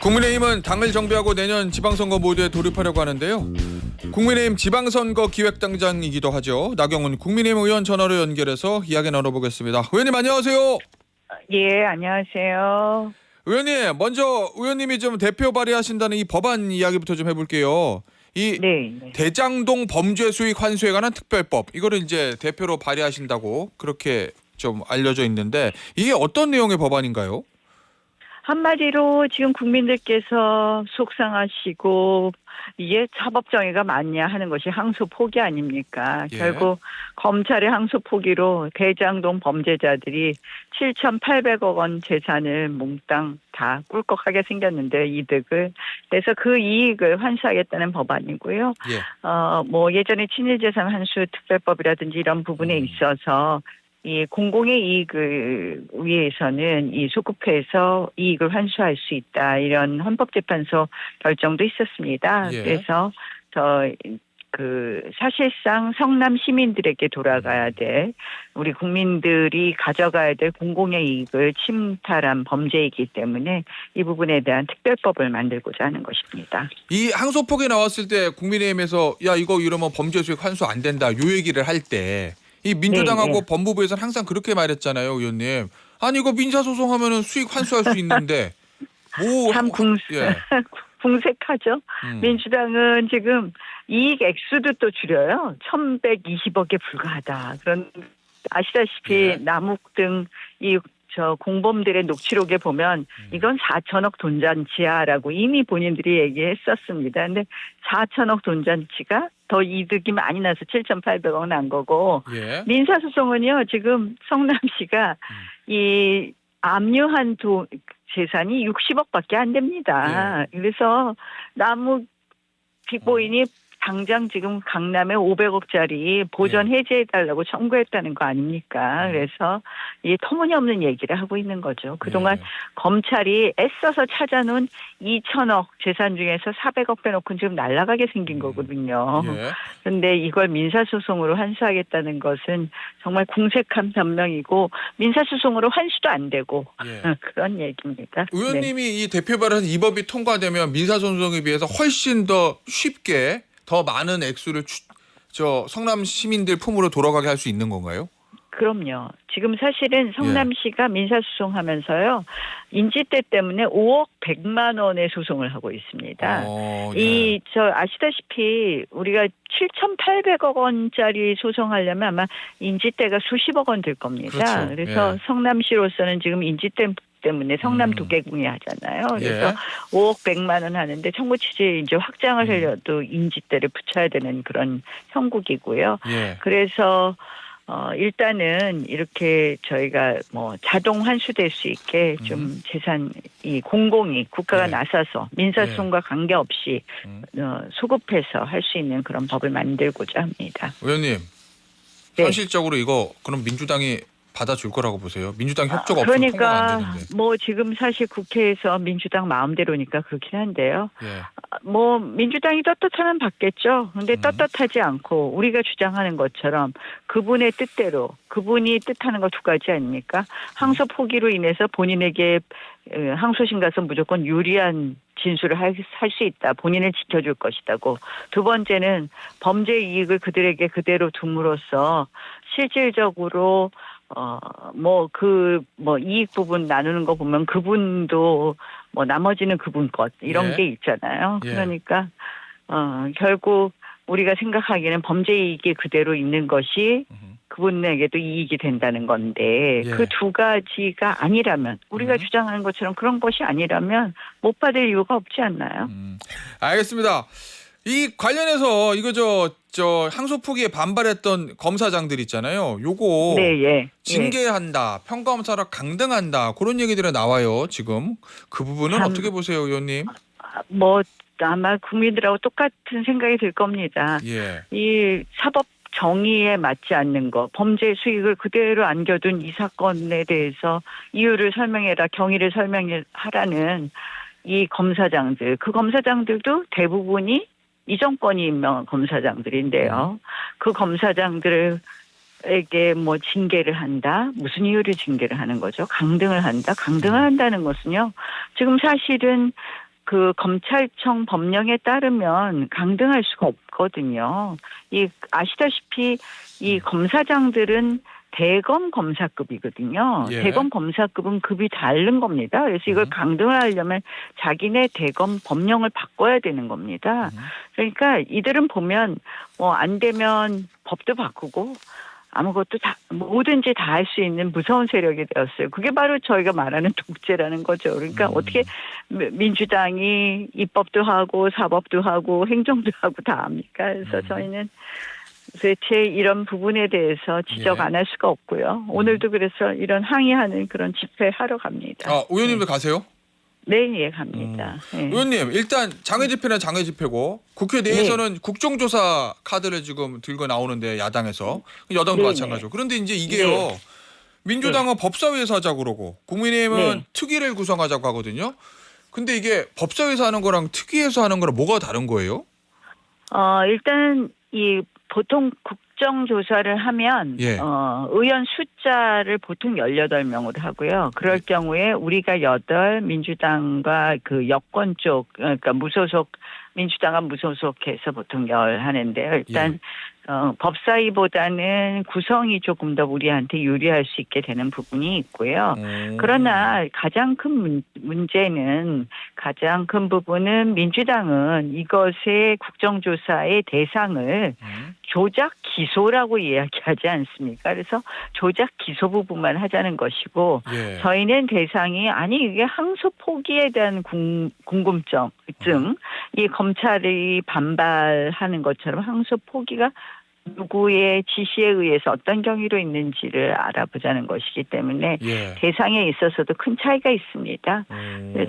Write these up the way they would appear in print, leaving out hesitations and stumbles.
국민의힘은 당을 정비하고 내년 지방선거 모드에 돌입하려고 하는데요. 국민의힘 지방선거 기획당장이기도 하죠. 나경원 국민의힘 의원 전화로 연결해서 이야기 나눠보겠습니다. 의원님 안녕하세요. 예, 안녕하세요. 의원님 먼저 의원님이 좀 대표 발의하신다는 이 법안 이야기부터 좀 해볼게요. 이 네. 대장동 범죄 수익 환수에 관한 특별법 이거를 이제 대표로 발의하신다고 그렇게 좀 알려져 있는데 이게 어떤 내용의 법안인가요? 한마디로 지금 국민들께서 속상하시고 이게 사법정의가 맞냐 하는 것이 항소 포기 아닙니까? 예. 결국 검찰의 항소 포기로 대장동 범죄자들이 7,800억 원 재산을 몽땅 다 꿀꺽하게 생겼는데 이득을. 그래서 그 이익을 환수하겠다는 법안이고요. 예. 뭐 예전에 친일재산 환수 특별법이라든지 이런 부분에 있어서 이 공공의 이익을 위해서는 이 소급해서 이익을 환수할 수 있다 이런 헌법재판소 결정도 있었습니다. 예. 그래서 사실상 성남 시민들에게 돌아가야 될 우리 국민들이 가져가야 될 공공의 이익을 침탈한 범죄이기 때문에 이 부분에 대한 특별법을 만들고자 하는 것입니다. 이 항소폭이 나왔을 때 국민의힘에서 야 이거 이러면 범죄 수익 환수 안 된다 요 얘기를 할 때 이 민주당하고 네. 법무부에서는 항상 그렇게 말했잖아요, 의원님. 아니 이거 민사소송하면은 수익 환수할 수 있는데 뭐 참 예. 궁색하죠. 민주당은 지금 이익 액수도 또 줄여요. 1,120억에 불과하다. 그런 아시다시피 예. 남욱 등 공범들의 녹취록에 보면 이건 4천억 돈잔치야라고 이미 본인들이 얘기했었습니다. 근데 4천억 돈잔치가 더 이득이 많이 나서 7,800억 난 거고 예. 민사소송은요 지금 성남시가 이 압류한 재산이 60억밖에 안 됩니다. 그래서 남욱 피고인이 당장 지금 강남에 500억짜리 보전 해제해달라고 청구했다는 거 아닙니까? 그래서 이 터무니없는 얘기를 하고 있는 거죠. 그동안 검찰이 애써서 찾아놓은 2천억 재산 중에서 400억 빼놓고 지금 날아가게 생긴 거거든요. 그런데 이걸 민사소송으로 환수하겠다는 것은 정말 궁색한 변명이고 민사소송으로 환수도 안 되고 그런 얘기입니다. 의원님이 이 대표 발의해서 이 법이 통과되면 민사소송에 비해서 훨씬 더 쉽게 더 많은 액수를 성남 시민들 품으로 돌아가게 할 수 있는 건가요? 그럼요. 지금 사실은 성남시가 민사소송하면서요. 인지대 때문에 5억 100만 원의 소송을 하고 있습니다. 아시다시피 우리가 7,800억 원짜리 소송하려면 아마 인지대가 수십억 원 들 겁니다. 그렇죠. 그래서 성남시로서는 지금 인지대 때문에 성남 도계궁이 하잖아요. 그래서 5억 100만 원 하는데 청구 취지에 이제 확장을 하려도 인지대를 붙여야 되는 그런 형국이고요. 그래서 일단은 이렇게 저희가 뭐 자동 환수될 수 있게 좀 재산이 공공이 국가가 나서서 민사소송과 관계없이 소급해서 할 수 있는 그런 법을 만들고자 합니다. 의원님 현실적으로 이거 그럼 민주당이 받아줄 거라고 보세요? 민주당 협조가 없으면 통과가 안 되는데. 뭐 지금 사실 국회에서 민주당 마음대로니까 그렇긴 한데요. 뭐 민주당이 떳떳하면 받겠죠. 근데 떳떳하지 않고 우리가 주장하는 것처럼 그분의 뜻대로 그분이 뜻하는 거 두 가지 아닙니까? 항소 포기로 인해서 본인에게 항소심 가서 무조건 유리한 진술을 할 수 있다. 본인을 지켜줄 것이다고. 두 번째는 범죄 이익을 그들에게 그대로 둠으로써 실질적으로 이익 부분 나누는 거 보면 그분도 나머지는 그분 것 이런 게 있잖아요. 그러니까 결국 우리가 생각하기에는 범죄 이익이 그대로 있는 것이 그분에게도 이익이 된다는 건데 그 두 가지가 아니라면 우리가 주장하는 것처럼 그런 것이 아니라면 못 받을 이유가 없지 않나요? 알겠습니다. 이 관련해서 이거 항소 포기에 반발했던 검사장들 있잖아요. 요거 징계한다, 평검사로 강등한다 그런 얘기들이 나와요. 지금 그 부분은 어떻게 보세요, 의원님? 아마 국민들하고 똑같은 생각이 들 겁니다. 이 사법 정의에 맞지 않는 거, 범죄 수익을 그대로 안겨둔 이 사건에 대해서 이유를 설명해라, 경위를 설명하라는 이 검사장들, 그 검사장들도 대부분이 이 정권이 임명한 검사장들인데요. 그 검사장들에게 징계를 한다? 무슨 이유로 징계를 하는 거죠? 강등을 한다? 강등을 한다는 것은요. 지금 사실은 그 검찰청 법령에 따르면 강등할 수가 없거든요. 아시다시피 이 검사장들은 대검 검사급이거든요. 예. 대검 검사급은 급이 다른 겁니다. 그래서 이걸 강등을 하려면 자기네 대검 법령을 바꿔야 되는 겁니다. 그러니까 이들은 보면 뭐 안 되면 법도 바꾸고 아무것도 다 뭐든지 다 할 수 있는 무서운 세력이 되었어요. 그게 바로 저희가 말하는 독재라는 거죠. 그러니까 어떻게 민주당이 입법도 하고 사법도 하고 행정도 하고 다 합니까? 그래서 저희는 도대체 이런 부분에 대해서 지적 예. 안 할 수가 없고요. 오늘도 그래서 이런 항의하는 그런 집회 하러 갑니다. 의원님도 가세요? 네, 예, 갑니다. 네. 의원님 일단 장외 집회는 장외 집회고 국회 내에서는 국정조사 카드를 지금 들고 나오는데 야당에서 여당도 마찬가지고 그런데 이제 이게요. 민주당은 법사위에서 하자고 그러고 국민의힘은 특위를 구성하자고 하거든요. 근데 이게 법사위에서 하는 거랑 특위에서 하는 거랑 뭐가 다른 거예요? 일단 이 보통 국정조사를 하면 의원 숫자를 보통 18명으로 하고요. 그럴 경우에 우리가 8, 민주당과 그 여권 쪽 그러니까 무소속 민주당은 무소속해서 보통 10 하는데요. 일단 법사위보다는 구성이 조금 더 우리한테 유리할 수 있게 되는 부분이 있고요. 그러나 가장 큰 문제는 가장 큰 부분은 민주당은 이것의 국정조사의 대상을 조작 기소라고 이야기하지 않습니까? 그래서 조작 기소 부분만 하자는 것이고 저희는 대상이 아니 이게 항소 포기에 대한 궁금증 이 검찰이 반발하는 것처럼 항소 포기가 누구의 지시에 의해서 어떤 경위로 있는지를 알아보자는 것이기 때문에 대상에 있어서도 큰 차이가 있습니다.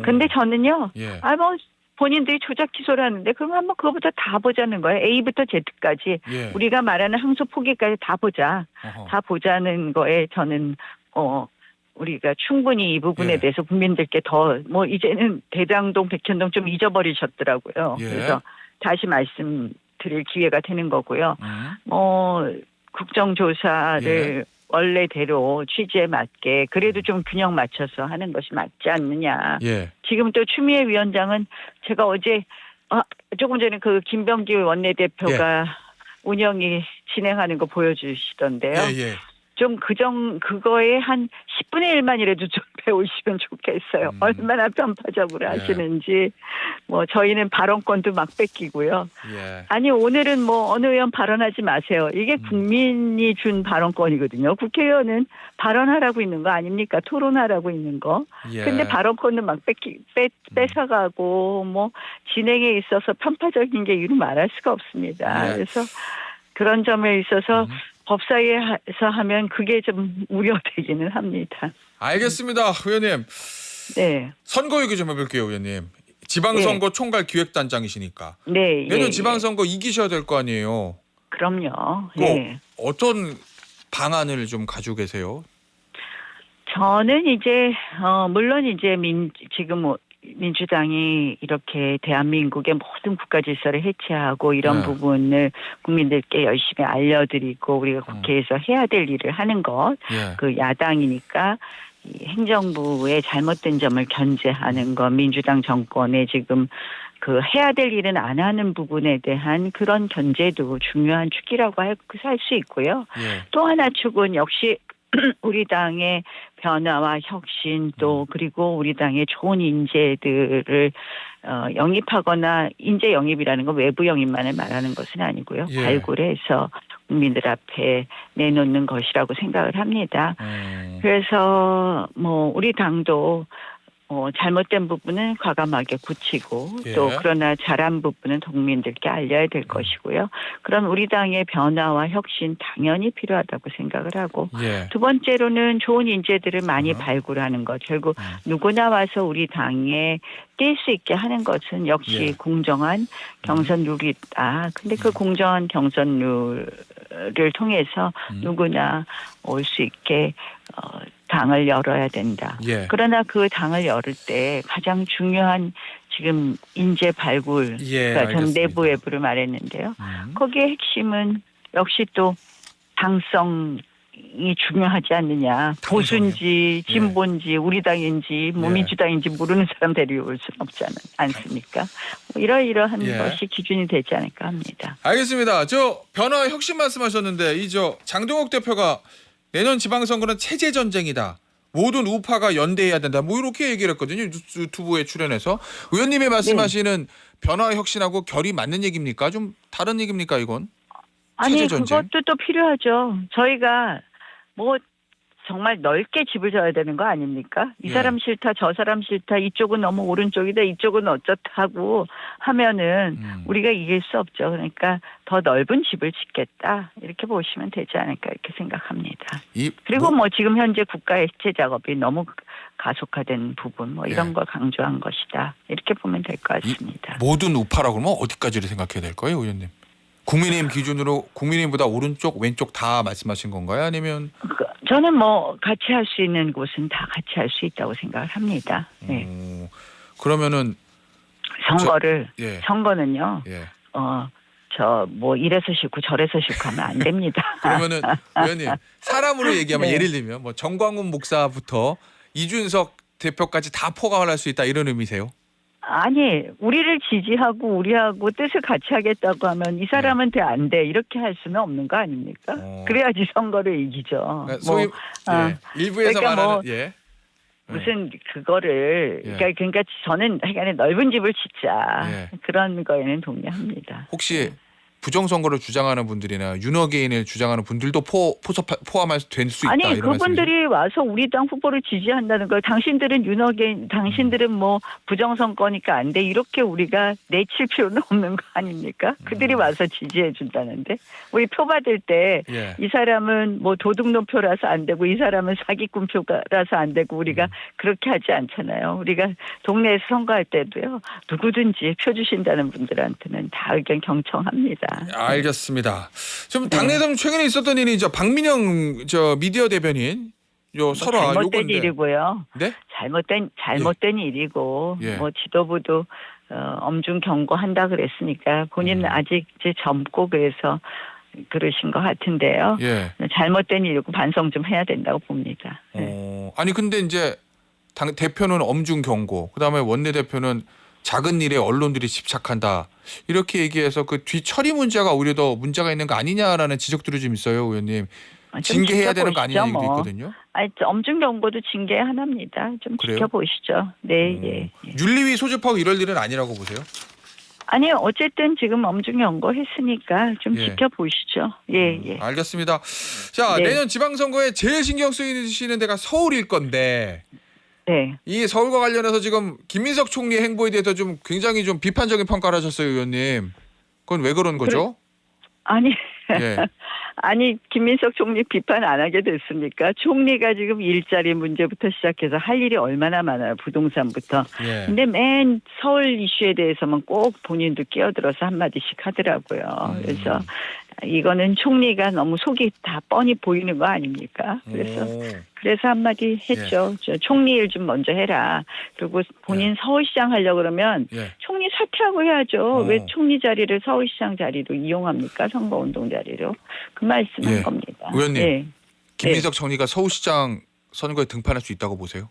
그런데 저는요. 뭐 본인들이 조작 기소를 하는데 그러면 한번 그거부터 다 보자는 거예요. A부터 Z까지 우리가 말하는 항소 포기까지 다 보자. 다 보자는 거에 저는 우리가 충분히 이 부분에 대해서 국민들께 더 뭐 이제는 대장동 백현동 좀 잊어버리셨더라고요. 그래서 다시 말씀드릴 기회가 되는 거고요. 국정조사를 원래대로 취지에 맞게 그래도 좀 균형 맞춰서 하는 것이 맞지 않느냐. 지금 또 추미애 위원장은 제가 어제 조금 전에 그 김병기 원내대표가 운영이 진행하는 거 보여주시던데요. 좀 그거에 한 10분의 1만이라도 좀 배우시면 좋겠어요. 얼마나 편파적으로 하시는지. 뭐 저희는 발언권도 막 뺏기고요. 아니 오늘은 뭐 어느 의원 발언하지 마세요. 이게 국민이 준 발언권이거든요. 국회의원은 발언하라고 있는 거 아닙니까? 토론하라고 있는 거. 근데 발언권도 막 뺏어가고 뭐 진행에 있어서 편파적인 게 이루 말할 수가 없습니다. 그래서 그런 점에 있어서 법사위에서 하면 그게 좀 우려되기는 합니다. 알겠습니다. 의원님. 선거 얘기 좀 해볼게요. 의원님. 지방선거 총괄 기획단장이시니까. 내년 지방선거 이기셔야 될 거 아니에요. 그럼요. 어떤 방안을 좀 가지고 계세요? 저는 이제 물론 이제 지금 민주당이 이렇게 대한민국의 모든 국가 질서를 해체하고 이런 부분을 국민들께 열심히 알려드리고 우리가 국회에서 해야 될 일을 하는 것, 그 야당이니까 이 행정부의 잘못된 점을 견제하는 것, 민주당 정권에 지금 그 해야 될 일은 안 하는 부분에 대한 그런 견제도 중요한 축이라고 할 수 있고요. 또 하나 축은 역시 우리 당의 변화와 혁신 또 그리고 우리 당의 좋은 인재들을 영입하거나 인재 영입이라는 건 외부 영입만을 말하는 것은 아니고요. 발굴해서 국민들 앞에 내놓는 것이라고 생각을 합니다. 그래서 뭐 우리 당도 잘못된 부분은 과감하게 고치고 또 그러나 잘한 부분은 국민들께 알려야 될 것이고요. 그럼 우리 당의 변화와 혁신 당연히 필요하다고 생각을 하고 두 번째로는 좋은 인재들을 많이 발굴하는 것. 결국 누구나 와서 우리 당에 뛸 수 있게 하는 것은 역시 공정한 경선 룰이 있다. 근데 그 공정한 경선 룰을 통해서 누구나 올 수 있게 당을 열어야 된다. 그러나 그 당을 열을 때 가장 중요한 지금 인재 발굴, 그러니까 전 내부 외부를 말했는데요. 거기에 핵심은 역시 또 당성이 중요하지 않느냐. 보수인지 예. 진보인지 우리 당인지 뭐 예. 민주당인지 모르는 사람 데려올 수는 없지 않습니까? 뭐 이러이러한 예. 것이 기준이 되지 않을까 합니다. 알겠습니다. 저 변화 혁신 말씀하셨는데 이 저 장동욱 대표가 내년 지방선거는 체제 전쟁이다. 모든 우파가 연대해야 된다. 뭐 이렇게 얘기를 했거든요. 유튜브에 출연해서. 의원님이 말씀하시는 변화 혁신하고 결이 맞는 얘기입니까? 좀 다른 얘기입니까 이건? 아니 체제 전쟁? 그것도 또 필요하죠. 저희가 뭐 정말 넓게 집을 져야 되는 거 아닙니까? 이 예. 사람 싫다 저 사람 싫다 이쪽은 너무 오른쪽이다 이쪽은 어쩌다고 하면은 우리가 이길 수 없죠. 그러니까 더 넓은 집을 짓겠다 이렇게 보시면 되지 않을까 이렇게 생각합니다. 그리고 뭐 지금 현재 국가 해체 작업이 너무 가속화된 부분 뭐 이런 예. 걸 강조한 것이다 이렇게 보면 될 것 같습니다. 모든 우파라고 그러면 어디까지를 생각해야 될까요, 의원님? 국민의힘 기준으로 국민의힘보다 오른쪽 왼쪽 다 말씀하신 건가요? 아니면 저는 뭐 같이 할 수 있는 곳은 다 같이 할 수 있다고 생각을 합니다. 네. 그러면은 선거를 예. 선거는요. 예. 저 뭐 이래서 싫고 저래서 싫고 하면 안 됩니다. 그러면은 의원님 사람으로 얘기하면 네. 예를 들면 뭐 정광훈 목사부터 이준석 대표까지 다 포괄할 수 있다 이런 의미세요? 아니 우리를 지지하고 우리하고 뜻을 같이 하겠다고 하면 이 사람한테 안 돼 이렇게 할 수는 없는 거 아닙니까? 그래야지 선거를 이기죠. 그러니까 소위 일부에서 그러니까 말하는 뭐 예. 무슨 그거를 예. 그러니까 저는 하여간에 넓은 집을 짓자 예. 그런 거에는 동의합니다. 혹시 부정선거를 주장하는 분들이나 윤어게인을 주장하는 분들도 포함할 될 수 있다 아니 이런 말씀이세요? 그분들이 와서 우리 당 후보를 지지한다는 걸 당신들은 윤어게인 당신들은 뭐 부정선거니까 안 돼 이렇게 우리가 내칠 필요는 없는 거 아닙니까? 그들이 와서 지지해 준다는데 우리 표 받을 때 이 예. 사람은 뭐 도둑놈표라서 안 되고 이 사람은 사기꾼표라서 안 되고 우리가 그렇게 하지 않잖아요. 우리가 동네에서 선거할 때도요 누구든지 표 주신다는 분들한테는 다 의견 경청합니다. 알겠습니다. 좀 네. 당내에서 최근에 있었던 일이 박민영 미디어 대변인 설화 잘못된 요건데. 일이고요. 네? 잘못된 일이고 예. 뭐 지도부도 엄중 경고한다 그랬으니까 본인은 아직 이제 젊고 그래서 그러신 것 같은데요. 예. 잘못된 일이고 반성 좀 해야 된다고 봅니다. 아니 근데 이제 당 대표는 엄중 경고, 그다음에 원내 대표는 작은 일에 언론들이 집착한다 이렇게 얘기해서 그 뒤처리 문제가 오히려 더 문제가 있는 거 아니냐라는 지적들이 좀 있어요, 의원님. 좀 징계해야 되는 거 아니냐 지켜보시죠, 얘기도 뭐. 있거든요. 아니 엄중 경고도 징계 하나입니다. 좀 그래요? 지켜보시죠. 네, 예. 윤리위 소집하고 이럴 일은 아니라고 보세요? 아니 어쨌든 지금 엄중 경고 했으니까 좀 예. 지켜보시죠. 예, 예. 알겠습니다. 자, 네. 내년 지방선거에 제일 신경 쓰이시는 데가 서울일 건데 네. 이 서울과 관련해서 지금 김민석 총리의 행보에 대해서 좀 굉장히 좀 비판적인 평가를 하셨어요, 의원님. 그건 왜 그런 거죠? 아니, 예. 아니 김민석 총리 비판 안 하게 됐습니까? 총리가 지금 일자리 문제부터 시작해서 할 일이 얼마나 많아요. 부동산부터. 예. 근데 맨 서울 이슈에 대해서만 꼭 본인도 끼어들어서 한마디씩 하더라고요. 그래서 이거는 총리가 너무 속이 다 뻔히 보이는 거 아닙니까? 그래서 한마디 했죠. 저 총리 일 좀 먼저 해라. 그리고 본인 서울시장 하려고 그러면 예. 총리 사퇴하고 해야죠. 왜 총리 자리를 서울시장 자리로 이용합니까? 선거운동 자리로. 그 말씀한 예. 겁니다. 의원님. 네. 김민석 총리가 서울시장 선거에 등판할 수 있다고 보세요?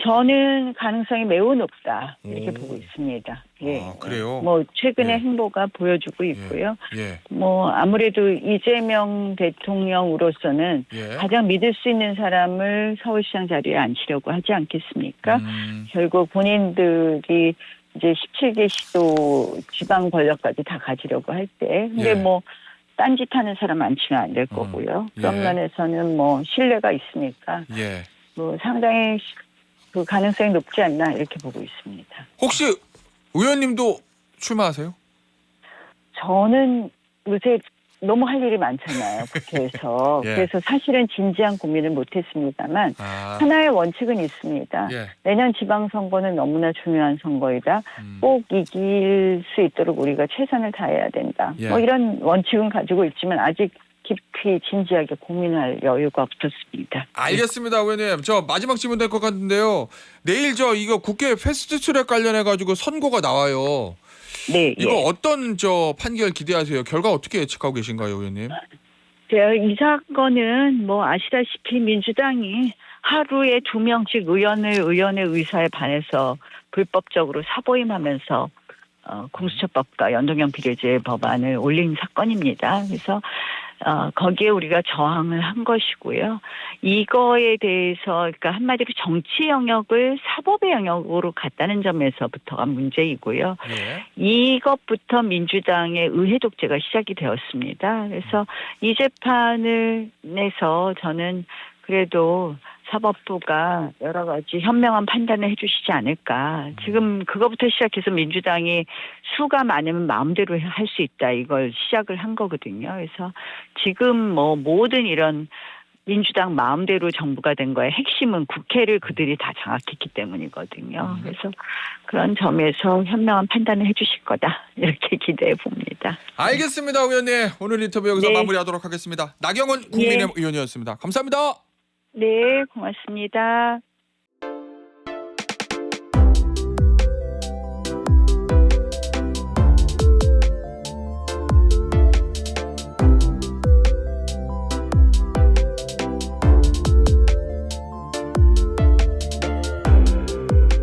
저는 가능성이 매우 높다. 이렇게 보고 있습니다. 예. 아, 그래요? 뭐 최근의 예. 행보가 보여주고 있고요. 예. 뭐 아무래도 이재명 대통령으로서는 예. 가장 믿을 수 있는 사람을 서울시장 자리에 앉히려고 하지 않겠습니까? 결국 본인들이 이제 17개 시도 지방 권력까지 다 가지려고 할 때, 근데 예. 뭐 딴짓하는 사람 앉히면 안 될 거고요. 그런 예. 면에서는 뭐 신뢰가 있으니까 예. 뭐 상당히 그 가능성이 높지 않나 이렇게 보고 있습니다. 혹시 의원님도 출마하세요? 저는 요새 너무 할 일이 많잖아요. 국회에서. 예. 그래서 사실은 진지한 고민을 못했습니다만 아. 하나의 원칙은 있습니다. 예. 내년 지방선거는 너무나 중요한 선거이다. 꼭 이길 수 있도록 우리가 최선을 다해야 된다. 예. 뭐 이런 원칙은 가지고 있지만 아직 깊이 진지하게 고민할 여유가 없었습니다. 알겠습니다, 의원님. 저 마지막 질문 될 것 같은데요. 내일 저 이거 국회 패스트트랙 관련해 가지고 선고가 나와요. 네, 이거 예. 어떤 저 판결 기대하세요? 결과 어떻게 예측하고 계신가요, 의원님? 이 사건은 뭐 아시다시피 민주당이 하루에 2명씩 의원의 의사에 반해서 불법적으로 사보임하면서 공수처법과 연동형 비례제 법안을 올린 사건입니다. 그래서 거기에 우리가 저항을 한 것이고요. 이거에 대해서 그러니까 한마디로 정치 영역을 사법의 영역으로 갔다는 점에서부터가 문제이고요. 예. 이것부터 민주당의 의회 독재가 시작이 되었습니다. 그래서 이 재판을 내서 저는 그래도 사법부가 여러 가지 현명한 판단을 해주시지 않을까. 지금 그거부터 시작해서 민주당이 수가 많으면 마음대로 할 수 있다. 이걸 시작을 한 거거든요. 그래서 지금 뭐 모든 이런 민주당 마음대로 정부가 된 거에 핵심은 국회를 그들이 다 장악했기 때문이거든요. 그래서 그런 점에서 현명한 판단을 해주실 거다. 이렇게 기대해 봅니다. 알겠습니다, 의원님. 오늘 인터뷰 여기서 네. 마무리하도록 하겠습니다. 나경원 국민의힘 의원이었습니다. 감사합니다. 네, 고맙습니다.